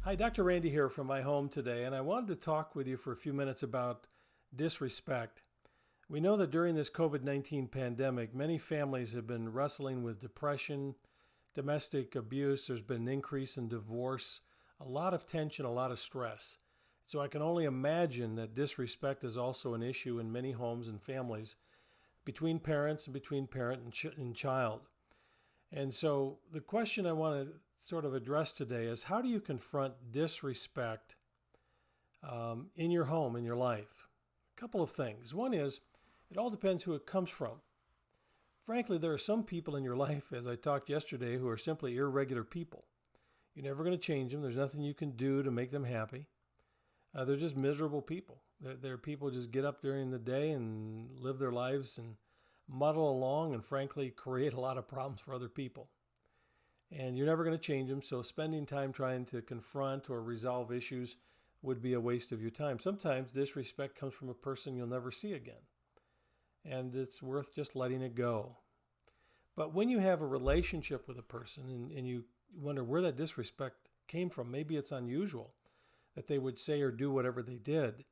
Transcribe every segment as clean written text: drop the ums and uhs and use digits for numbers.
Hi, Dr. Randy here from my home today, and I wanted to talk with you for a few minutes about disrespect. We know that during this COVID-19 pandemic, many families have been wrestling with depression, domestic abuse. There's been an increase in divorce, a lot of tension, a lot of stress. So I can only imagine that disrespect is also an issue in many homes and families between parents and between parent and child. And so the question I want to sort of address today is, how do you confront disrespect in your home, in your life? A couple of things. One is, it all depends who it comes from. Frankly, there are some people in your life, as I talked yesterday, who are simply irregular people. You're never going to change them. There's nothing you can do to make them happy. They're just miserable people. They're people who just get up during the day and live their lives and muddle along and frankly create a lot of problems for other people. And you're never going to change them, so spending time trying to confront or resolve issues would be a waste of your time. Sometimes disrespect comes from a person you'll never see again, and it's worth just letting it go. But when you have a relationship with a person and you wonder where that disrespect came from, maybe it's unusual that they would say or do whatever they did.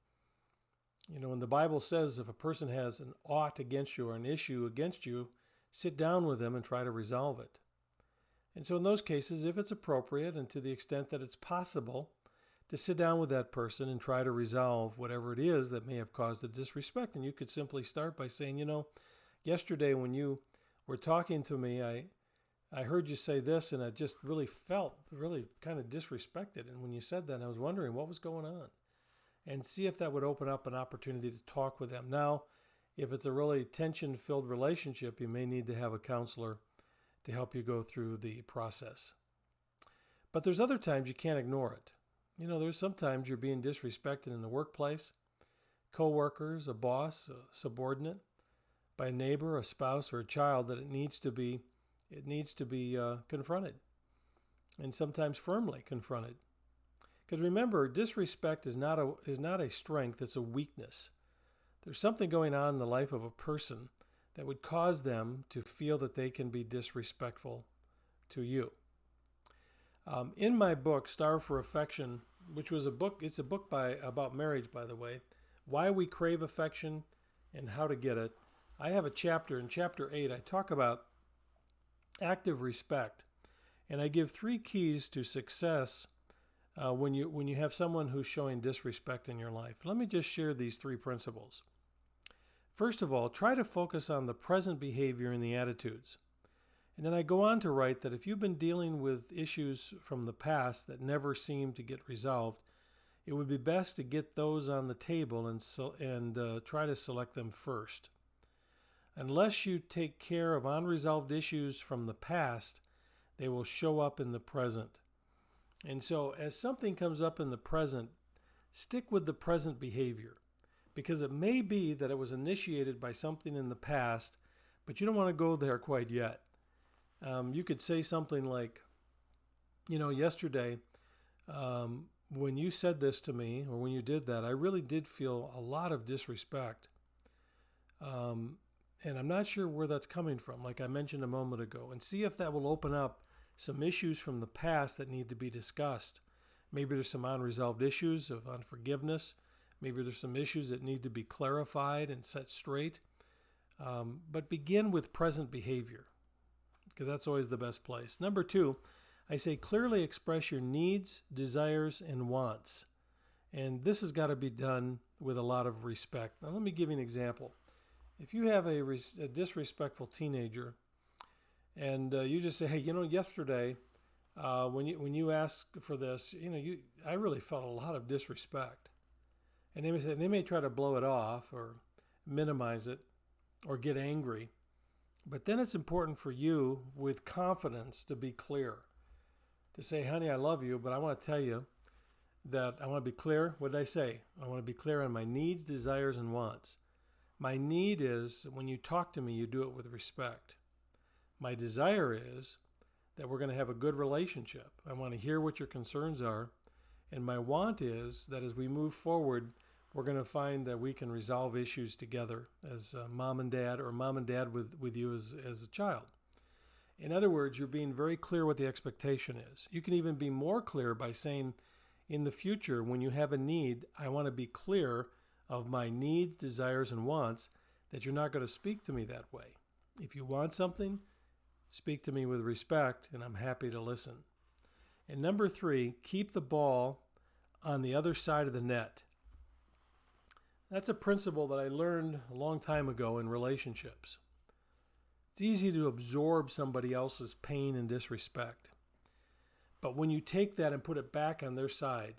You know, when the Bible says if a person has an ought against you or an issue against you, sit down with them and try to resolve it. And so in those cases, if it's appropriate and to the extent that it's possible, to sit down with that person and try to resolve whatever it is that may have caused the disrespect. And you could simply start by saying, yesterday when you were talking to me, I heard you say this and I just really felt really kind of disrespected. And when you said that, I was wondering what was going on. And see if that would open up an opportunity to talk with them. Now, if it's a really tension-filled relationship, you may need to have a counselor to help you go through the process. But there's other times you can't ignore it. There's sometimes you're being disrespected in the workplace, co-workers, a boss, a subordinate, by a neighbor, a spouse, or a child that it needs to be confronted, and sometimes firmly confronted. Because remember, disrespect is not a strength, it's a weakness. There's something going on in the life of a person that would cause them to feel that they can be disrespectful to you. In my book, Starve for Affection, which was it's a book about marriage, by the way, Why We Crave Affection and How to Get It, I have a chapter. In chapter 8, I talk about active respect, and I give 3 keys to success when you have someone who's showing disrespect in your life. Let me just share these 3 principles. First of all, try to focus on the present behavior and the attitudes. And then I go on to write that if you've been dealing with issues from the past that never seem to get resolved, it would be best to get those on the table and try to select them first. Unless you take care of unresolved issues from the past, they will show up in the present. And so as something comes up in the present, stick with the present behavior, because it may be that it was initiated by something in the past, but you don't want to go there quite yet. You could say something like, yesterday, when you said this to me, or when you did that, I really did feel a lot of disrespect. And I'm not sure where that's coming from, like I mentioned a moment ago, and see if that will open up some issues from the past that need to be discussed. Maybe there's some unresolved issues of unforgiveness. Maybe there's some issues that need to be clarified and set straight. But begin with present behavior, because that's always the best place. Number 2, I say clearly express your needs, desires, and wants. And this has got to be done with a lot of respect. Now let me give you an example. If you have a disrespectful teenager, and you just say, hey, yesterday when you asked for this, I really felt a lot of disrespect. And they may try to blow it off or minimize it or get angry. But then it's important for you with confidence to be clear. To say, honey, I love you, but I want to tell you that I want to be clear. What did I say? I want to be clear on my needs, desires, and wants. My need is when you talk to me, you do it with respect. My desire is that we're going to have a good relationship. I want to hear what your concerns are. And my want is that as we move forward, we're going to find that we can resolve issues together as mom and dad, or mom and dad with you as a child. In other words, you're being very clear what the expectation is. You can even be more clear by saying, in the future, when you have a need, I want to be clear of my needs, desires, and wants, that you're not going to speak to me that way. If you want something, speak to me with respect, and I'm happy to listen. And number 3, keep the ball on the other side of the net. That's a principle that I learned a long time ago in relationships. It's easy to absorb somebody else's pain and disrespect. But when you take that and put it back on their side,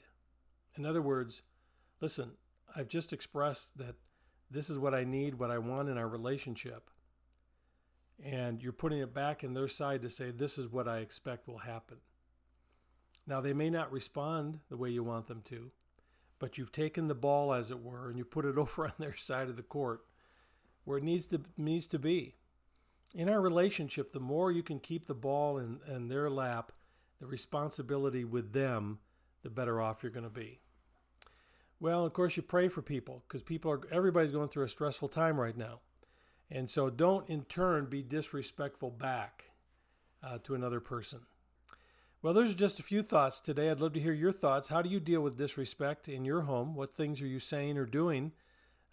in other words, listen, I've just expressed that this is what I need, what I want in our relationship. And you're putting it back in their side to say, this is what I expect will happen. Now, they may not respond the way you want them to, but you've taken the ball, as it were, and you put it over on their side of the court where it needs to be. In our relationship, the more you can keep the ball in their lap, the responsibility with them, the better off you're going to be. Well, of course, you pray for people because everybody's going through a stressful time right now. And so don't, in turn, be disrespectful back to another person. Well, there's just a few thoughts today. I'd love to hear your thoughts. How do you deal with disrespect in your home? What things are you saying or doing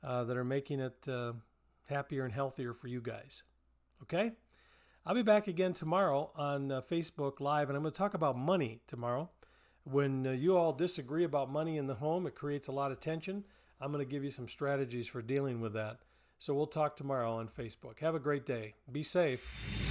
that are making it happier and healthier for you guys? Okay? I'll be back again tomorrow on Facebook Live, and I'm going to talk about money tomorrow. When you all disagree about money in the home, it creates a lot of tension. I'm going to give you some strategies for dealing with that. So we'll talk tomorrow on Facebook. Have a great day. Be safe.